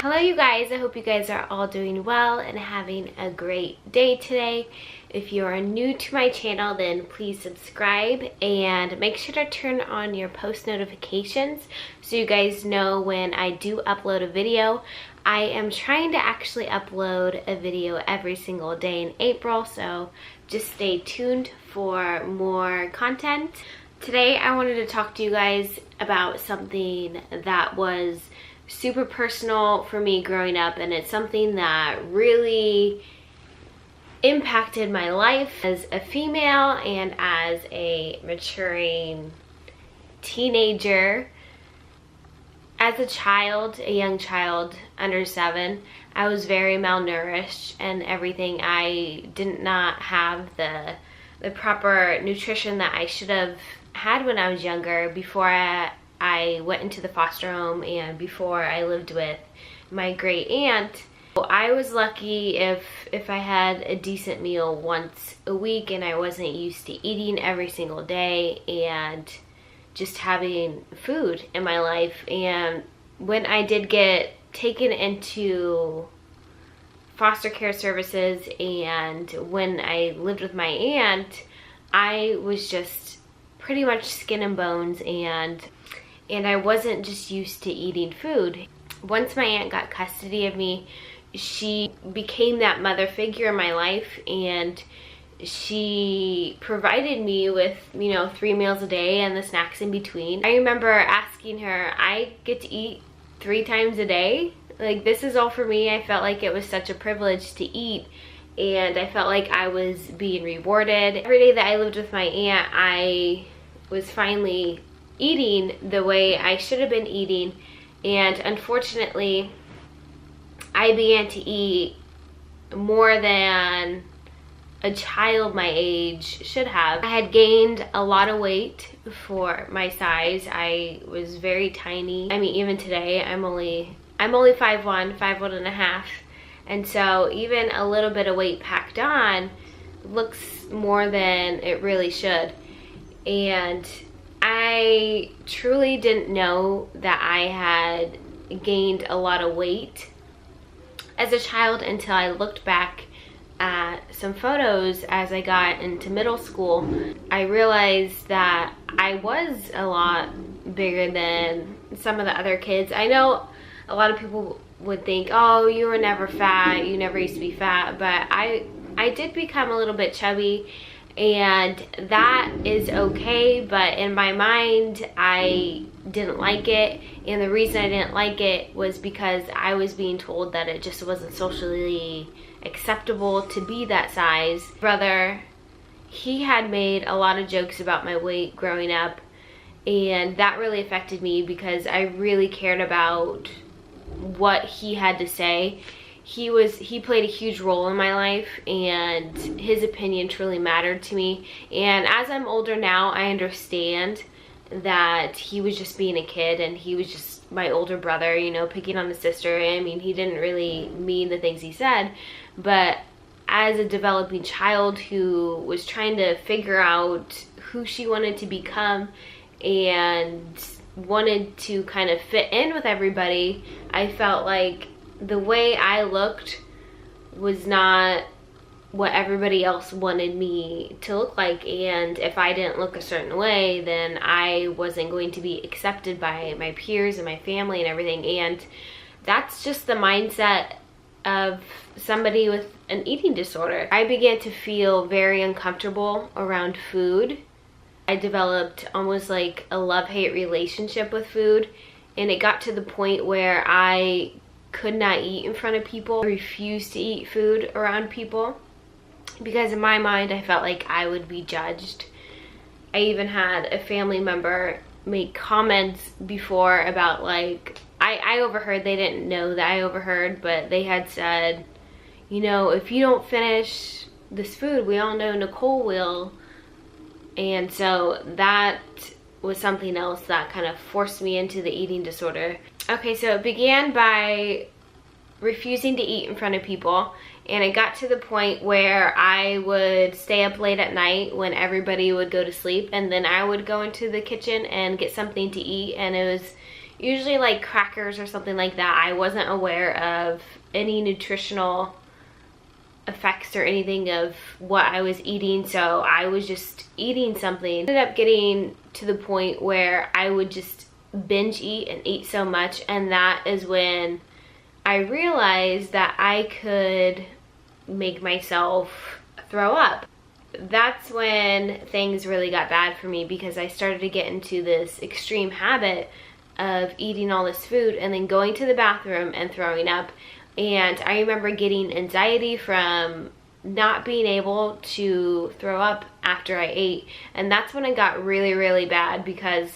Hello you guys, I hope you guys are all doing well and having a great day today. If you are new to my channel, then please subscribe and make sure to turn on your post notifications so you guys know when I do upload a video. I am trying to actually upload a video every single day in April, so just stay tuned for more content. Today I wanted to talk to you guys about something that was super personal for me growing up, and it's something that really impacted my life as a female and as a maturing teenager. As a child, a young child under 7, I was very malnourished and everything. I did not have the proper nutrition that I should have had when I was younger, before I went into the foster home and before I lived with my great aunt. I was lucky if I had a decent meal once a week, and I wasn't used to eating every single day and just having food in my life. And when I did get taken into foster care services and when I lived with my aunt, I was just pretty much skin and bones, and I wasn't just used to eating food. Once my aunt got custody of me, she became that mother figure in my life, and she provided me with, 3 meals a day and the snacks in between. I remember asking her, I get to eat 3 times a day? Like, this is all for me. I felt like it was such a privilege to eat, and I felt like I was being rewarded. Every day that I lived with my aunt, I was finally eating the way I should have been eating, and unfortunately I began to eat more than a child my age should have. I had gained a lot of weight for my size. I was very tiny. I mean, even today I'm only 5'1", 5'1 and a half, and so even a little bit of weight packed on looks more than it really should. And I truly didn't know that I had gained a lot of weight as a child until I looked back at some photos as I got into middle school. I realized that I was a lot bigger than some of the other kids. I know a lot of people would think, oh, you were never fat, you never used to be fat, but I did become a little bit chubby, and that is okay. But in my mind, I didn't like it, and the reason I didn't like it was because I was being told that it just wasn't socially acceptable to be that size. Brother, he had made a lot of jokes about my weight growing up, and that really affected me because I really cared about what he had to say. He played a huge role in my life, and his opinion truly mattered to me. And as I'm older now, I understand that he was just being a kid, and he was just my older brother, picking on his sister. I mean, he didn't really mean the things he said, but as a developing child who was trying to figure out who she wanted to become and wanted to kind of fit in with everybody, I felt like the way I looked was not what everybody else wanted me to look like, and if I didn't look a certain way, then I wasn't going to be accepted by my peers and my family and everything. And that's just the mindset of somebody with an eating disorder. I began to feel very uncomfortable around food. I developed almost like a love-hate relationship with food, and it got to the point where I could not eat in front of people. I refused to eat food around people because in my mind I felt like I would be judged. I even had a family member make comments before about, like, I overheard, they didn't know that I overheard, but they had said, if you don't finish this food, we all know Nicole will. And so that was something else that kind of forced me into the eating disorder. Okay, so it began by refusing to eat in front of people, and it got to the point where I would stay up late at night when everybody would go to sleep, and then I would go into the kitchen and get something to eat, and it was usually like crackers or something like that. I wasn't aware of any nutritional effects or anything of what I was eating, so I was just eating something. Ended up getting to the point where I would just binge eat and eat so much, and that is when I realized that I could make myself throw up. That's when things really got bad for me, because I started to get into this extreme habit of eating all this food and then going to the bathroom and throwing up. And I remember getting anxiety from not being able to throw up after I ate. And that's when it got really, really bad, because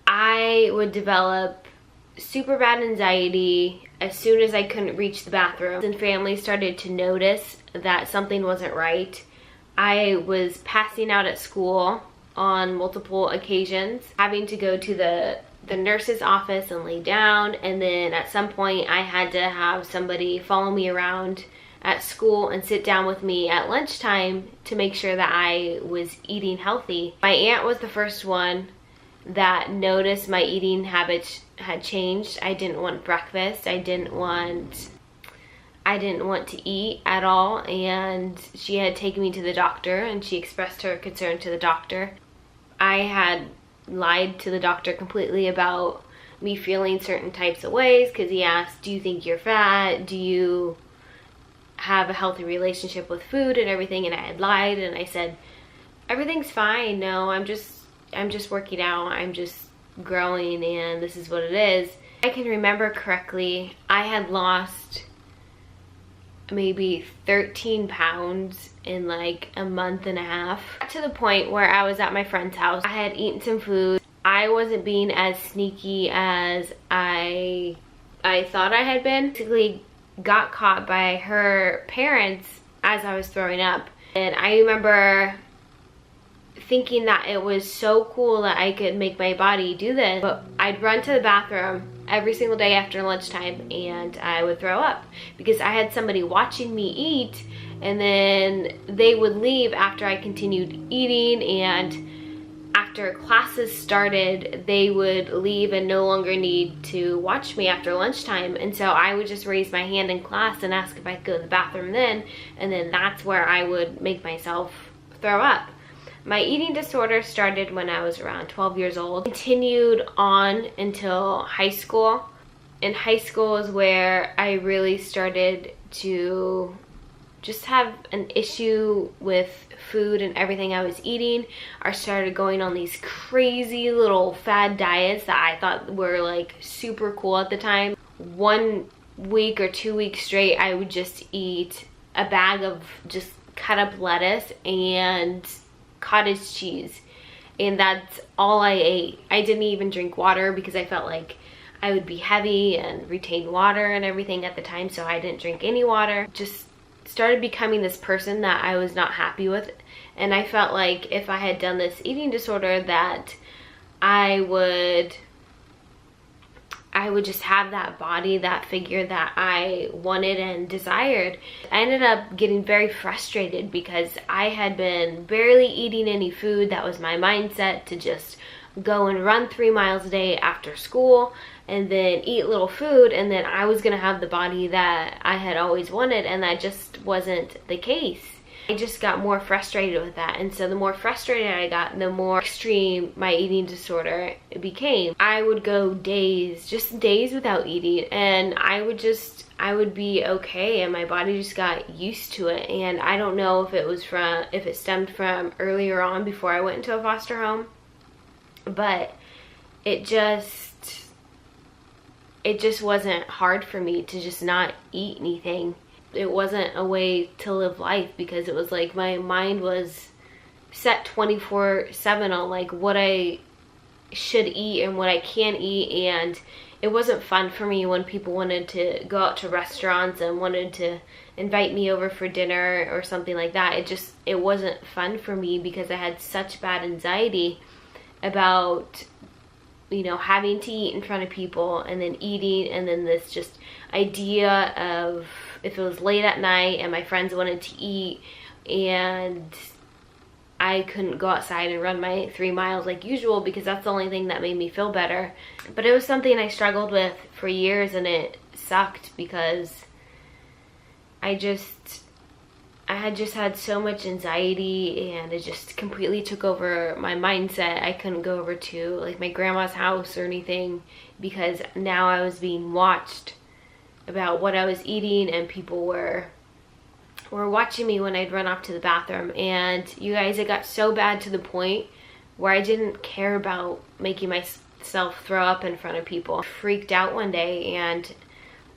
I would develop super bad anxiety as soon as I couldn't reach the bathroom. And family started to notice that something wasn't right. I was passing out at school on multiple occasions, having to go to the nurse's office and lay down, and then at some point I had to have somebody follow me around at school and sit down with me at lunchtime to make sure that I was eating healthy. My aunt was the first one that noticed my eating habits had changed. I didn't want breakfast. I didn't want to eat at all, and she had taken me to the doctor, and she expressed her concern to the doctor. I had lied to the doctor completely about me feeling certain types of ways, because he asked, do you think you're fat? Do you have a healthy relationship with food and everything? And I had lied, and I said, everything's fine. No, I'm just working out. I'm just growing, and this is what it is. I can remember correctly, I had lost maybe 13 pounds in like a month and a half, to the point where I was at my friend's house. I had eaten some food. I wasn't being as sneaky as I thought I had been. Basically got caught by her parents as I was throwing up, and I remember thinking that it was so cool that I could make my body do this. But I'd run to the bathroom every single day after lunchtime, and I would throw up because I had somebody watching me eat, and then they would leave after I continued eating, and after classes started they would leave and no longer need to watch me after lunchtime. And so I would just raise my hand in class and ask if I could go to the bathroom then, and then that's where I would make myself throw up. My eating disorder started when I was around 12 years old. Continued on until high school. In high school is where I really started to just have an issue with food and everything I was eating. I started going on these crazy little fad diets that I thought were like super cool at the time. 1 week or 2 weeks straight, I would just eat a bag of just cut up lettuce and cottage cheese, and that's all I ate. I didn't even drink water because I felt like I would be heavy and retain water and everything at the time, so I didn't drink any water. Just started becoming this person that I was not happy with, and I felt like if I had done this eating disorder that I would just have that body, that figure that I wanted and desired. I ended up getting very frustrated because I had been barely eating any food. That was my mindset, to just go and run 3 miles a day after school and then eat little food, and then I was gonna have the body that I had always wanted, and that just wasn't the case. I just got more frustrated with that, and so the more frustrated I got, the more extreme my eating disorder became. I would go days, just days without eating, and I would be okay, and my body just got used to it. And I don't know if it stemmed from earlier on before I went into a foster home, but it just wasn't hard for me to just not eat anything. It wasn't a way to live life, because it was like my mind was set 24/7 on like what I should eat and what I can't eat, and it wasn't fun for me when people wanted to go out to restaurants and wanted to invite me over for dinner or something like that. It wasn't fun for me because I had such bad anxiety about, you know, having to eat in front of people and then eating, and then this just idea of if it was late at night and my friends wanted to eat and I couldn't go outside and run my 3 miles like usual because that's the only thing that made me feel better. But it was something I struggled with for years, and it sucked because I had just had so much anxiety, and it just completely took over my mindset. I couldn't go over to like my grandma's house or anything because now I was being watched about what I was eating, and people were watching me when I'd run off to the bathroom. And you guys, it got so bad to the point where I didn't care about making myself throw up in front of people. I freaked out one day, and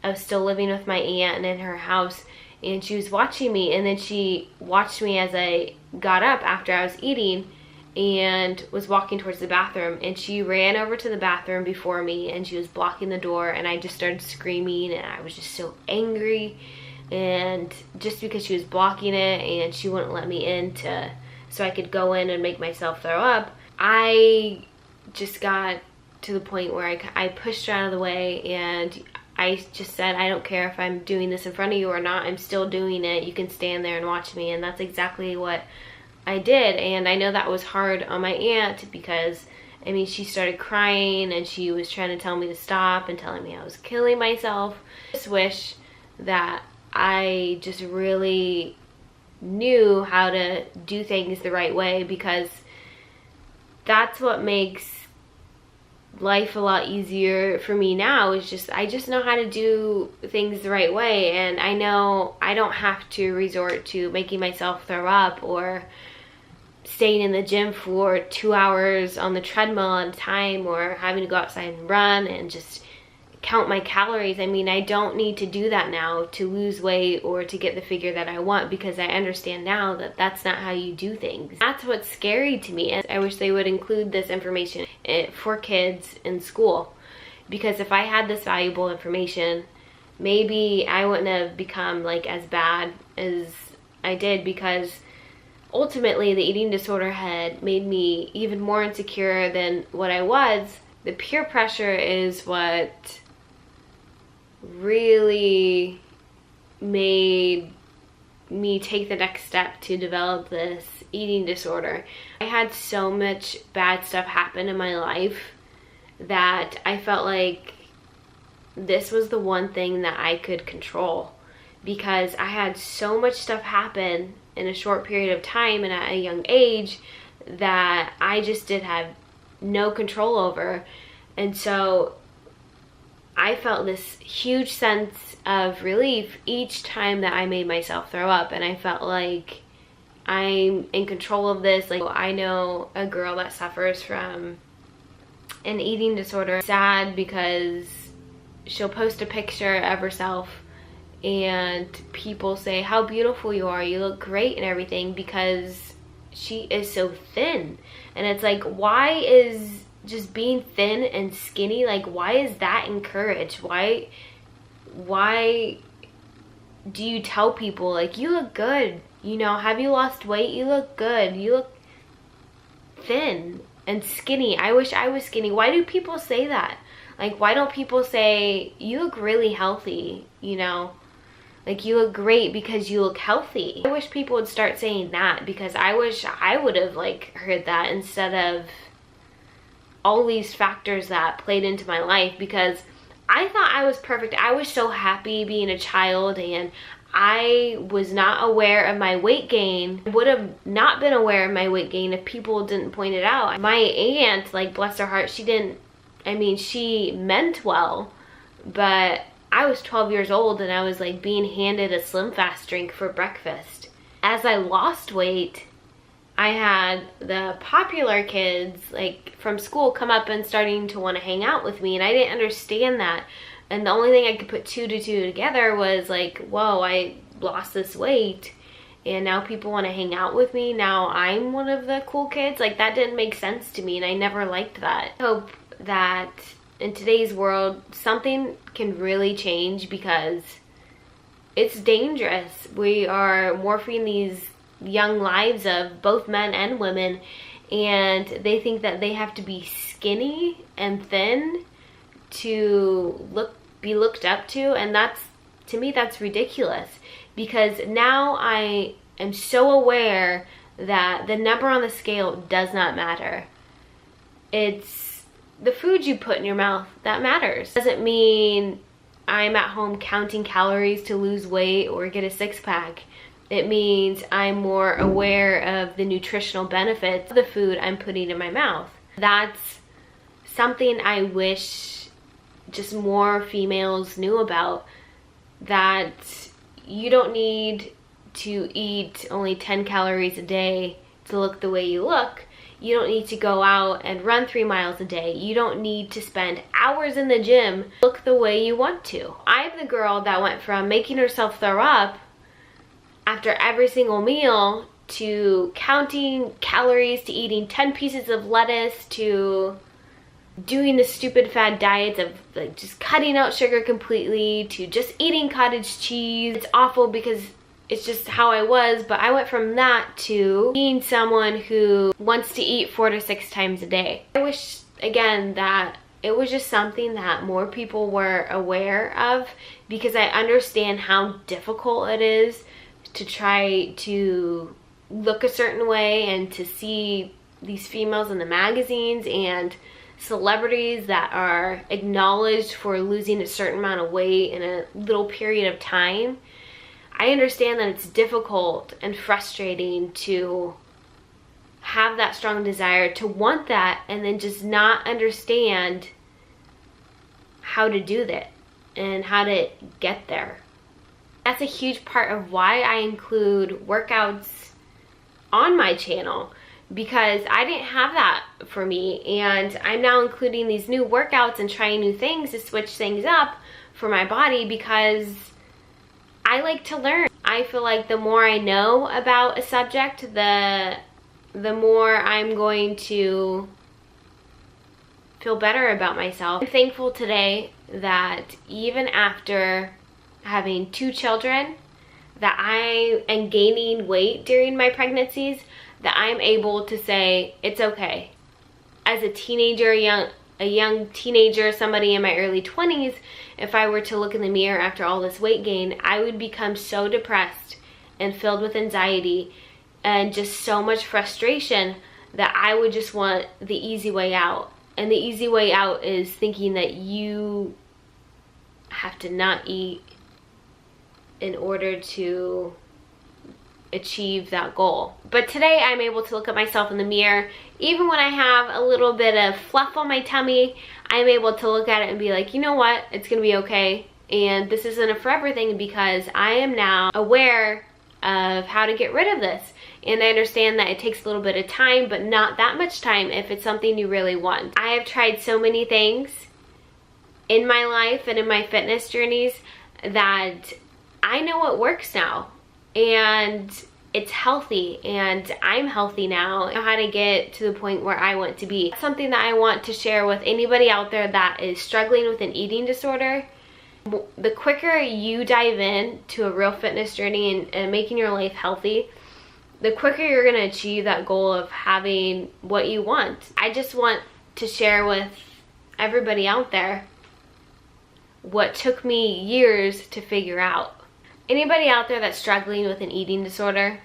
I was still living with my aunt and in her house, and she was watching me, and then she watched me as I got up after I was eating and was walking towards the bathroom, and she ran over to the bathroom before me, and she was blocking the door, and I just started screaming, and I was just so angry. And just because she was blocking it and she wouldn't let me in so I could go in and make myself throw up, I just got to the point where I pushed her out of the way, and I just said, I don't care if I'm doing this in front of you or not, I'm still doing it. You can stand there and watch me. And that's exactly what I did. And I know that was hard on my aunt because, I mean, she started crying and she was trying to tell me to stop and telling me I was killing myself. I just wish that I just really knew how to do things the right way, because that's what makes life a lot easier for me now. Is just I just know how to do things the right way, and I know I don't have to resort to making myself throw up or staying in the gym for 2 hours on the treadmill at a time, or having to go outside and run and just count my calories. I mean, I don't need to do that now to lose weight or to get the figure that I want, because I understand now that that's not how you do things. That's what's scary to me, and I wish they would include this information for kids in school, because if I had this valuable information, maybe I wouldn't have become like as bad as I did, because ultimately the eating disorder had made me even more insecure than what I was. The peer pressure is what really made me take the next step to develop this eating disorder. I had so much bad stuff happen in my life that I felt like this was the one thing that I could control, because I had so much stuff happen in a short period of time and at a young age that I just did have no control over. And so I felt this huge sense of relief each time that I made myself throw up, and I felt like I'm in control of this. Like, I know a girl that suffers from an eating disorder. Sad because she'll post a picture of herself and people say how beautiful you are, you look great and everything, because she is so thin. And it's like, why is just being thin and skinny, like, why is that encouraged? Why do you tell people like, you look good, you know, have you lost weight, you look good, you look thin and skinny? I wish I was skinny. Why do people say that? Like, why don't people say you look really healthy, you know, like you look great because you look healthy? I wish people would start saying that, because I wish I would have like heard that instead of all these factors that played into my life, because I thought I was perfect. I was so happy being a child, and I was not aware of my weight gain. I would have not been aware of my weight gain if people didn't point it out. My aunt, like, bless her heart, she meant well, but I was 12 years old and I was like being handed a Slim Fast drink for breakfast. As I lost weight, I had the popular kids like from school come up and starting to want to hang out with me, and I didn't understand that. And the only thing I could put two to two together was like, whoa, I lost this weight and now people want to hang out with me. Now I'm one of the cool kids. Like, that didn't make sense to me, and I never liked that. I hope that in today's world something can really change, because it's dangerous. We are morphing these young lives of both men and women, and they think that they have to be skinny and thin to be looked up to, and that's, to me, that's ridiculous. Because now I am so aware that the number on the scale does not matter. It's the food you put in your mouth that matters. Doesn't mean I'm at home counting calories to lose weight or get a six-pack. It means I'm more aware of the nutritional benefits of the food I'm putting in my mouth. That's something I wish just more females knew about, that you don't need to eat only 10 calories a day to look the way you look. You don't need to go out and run 3 miles a day. You don't need to spend hours in the gym to look the way you want to. I'm the girl that went from making herself throw up after every single meal to counting calories, to eating 10 pieces of lettuce, to doing the stupid fad diets of like just cutting out sugar completely, to just eating cottage cheese. It's awful because it's just how I was, but I went from that to being someone who wants to eat 4 to 6 times a day. I wish, again, that it was just something that more people were aware of, because I understand how difficult it is to try to look a certain way and to see these females in the magazines and celebrities that are acknowledged for losing a certain amount of weight in a little period of time. I understand that it's difficult and frustrating to have that strong desire, to want that, and then just not understand how to do that and how to get there. That's a huge part of why I include workouts on my channel, because I didn't have that for me, and I'm now including these new workouts and trying new things to switch things up for my body, because I like to learn. I feel like the more I know about a subject, the more I'm going to feel better about myself. I'm thankful today that even after having 2 children, that I am gaining weight during my pregnancies, that I'm able to say it's okay. As a teenager, a young teenager, somebody in my early 20s, if I were to look in the mirror after all this weight gain, I would become so depressed and filled with anxiety and just so much frustration that I would just want the easy way out. And the easy way out is thinking that you have to not eat in order to achieve that goal. But today I'm able to look at myself in the mirror. Even when I have a little bit of fluff on my tummy, I'm able to look at it and be like, you know what, it's gonna be okay. And this isn't a forever thing, because I am now aware of how to get rid of this. And I understand that it takes a little bit of time, but not that much time if it's something you really want. I have tried so many things in my life and in my fitness journeys that I know what works now. And it's healthy, and I'm healthy now. I know how to get to the point where I want to be. It's something that I want to share with anybody out there that is struggling with an eating disorder. The quicker you dive in to a real fitness journey and making your life healthy, the quicker you're going to achieve that goal of having what you want. I just want to share with everybody out there what took me years to figure out. Anybody out there that's struggling with an eating disorder,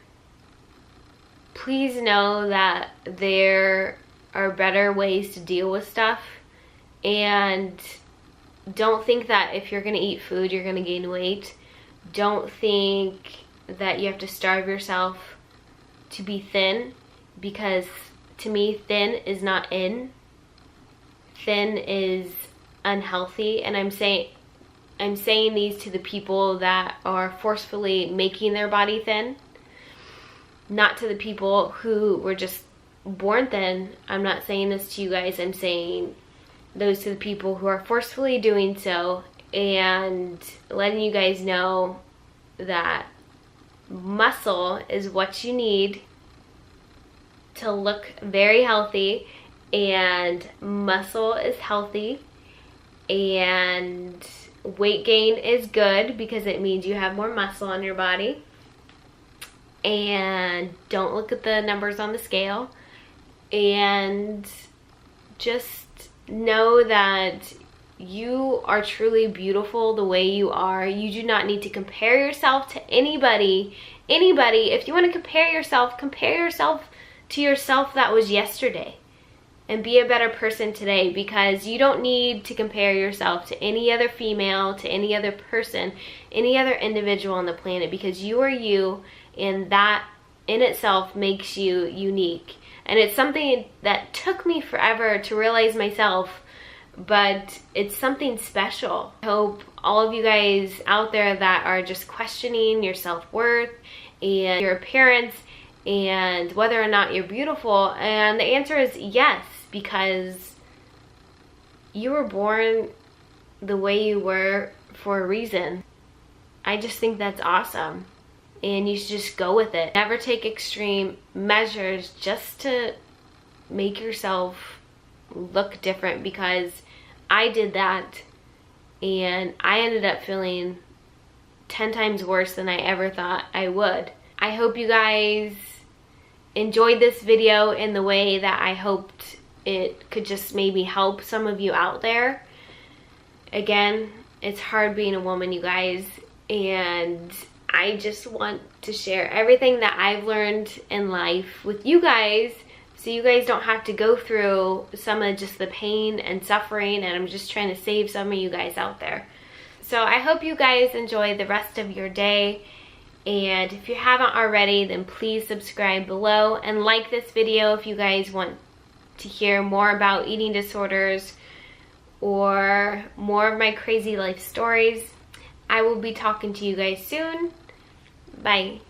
please know that there are better ways to deal with stuff, and don't think that if you're gonna eat food, you're gonna gain weight. Don't think that you have to starve yourself to be thin, because to me, thin is not in. Thin is unhealthy, and I'm saying these to the people that are forcefully making their body thin, not to the people who were just born thin. I'm not saying this to you guys. I'm saying those to the people who are forcefully doing so, and letting you guys know that muscle is what you need to look very healthy, and muscle is healthy, and weight gain is good because it means you have more muscle on your body. And don't look at the numbers on the scale, and just know that you are truly beautiful the way you are. You do not need to compare yourself to anybody anybody, if you want to compare yourself to yourself that was yesterday. And be a better person today, because you don't need to compare yourself to any other female, to any other person, any other individual on the planet, because you are you, and that in itself makes you unique. And it's something that took me forever to realize myself, but it's something special. I hope all of you guys out there that are just questioning your self-worth and your appearance and whether or not you're beautiful, and the answer is yes, because you were born the way you were for a reason. I just think that's awesome, and you should just go with it. Never take extreme measures just to make yourself look different, because I did that and I ended up feeling 10 times worse than I ever thought I would. I hope you guys enjoyed this video in the way that I hoped it could just maybe help some of you out there. Again, it's hard being a woman, you guys, and I just want to share everything that I've learned in life with you guys, so you guys don't have to go through some of just the pain and suffering, and I'm just trying to save some of you guys out there. So I hope you guys enjoy the rest of your day. And if you haven't already, then please subscribe below and like this video if you guys want to hear more about eating disorders or more of my crazy life stories. I will be talking to you guys soon. Bye.